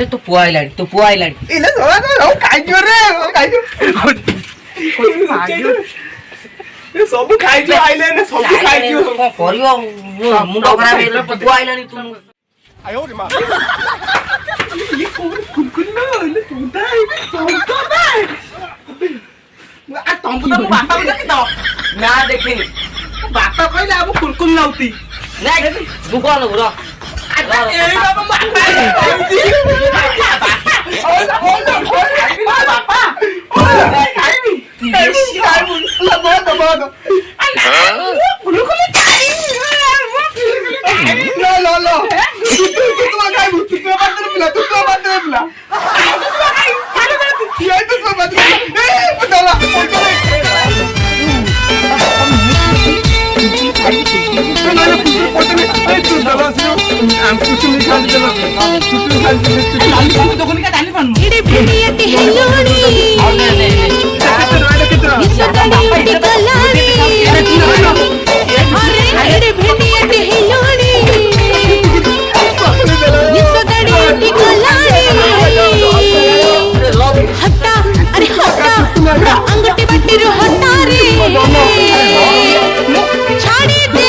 इले तो पुआ आइलानी इले सोला तो खाइजो रे खाइजो ए सब खाइजो आइले ने सब खाइजो को करियो मुंडो खराब हेले पुआ आइलानी तू आयो रे मां ये कुन ना इले तुंदाई आ तंबु तो बापा देखि तो ना देखिनी बापा कहले अब कुन लाउती ना दुकान हो ए बाबा बापा बापा खाइबी खाइबी बहुत लो तू खाइबू तू बात पिला ये तो बात ए पटला अंगठी बट्टी रो हटा रे छाड़ी दे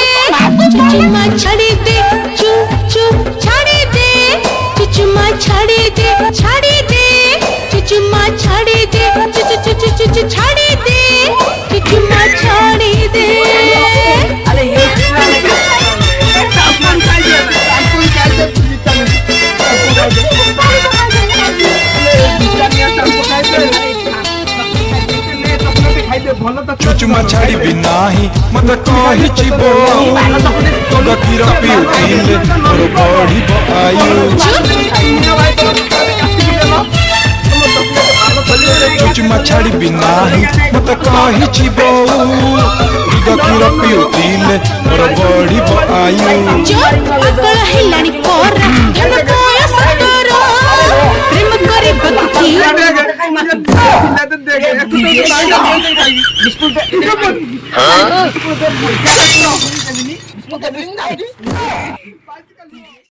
चुचुमा छाड़ी दे छाड़ी दे चुचुमा छाड़ी दे चुचुमा छाड़ी दे छाड़ी दे चुचुमा छाड़ी दे अरे ये चुचुमा छाड़ी बिना ही मत कहि चिबो गकीर पिउतिले मोर बढी आयु चुचुमा छाड़ी बिना ही मत कहि चिबो गकीर पिउतिले मोर बढी आयु जो अकल हिलानी कोरा धन कोय सतरो प्रेम करे बकती बिस्कुट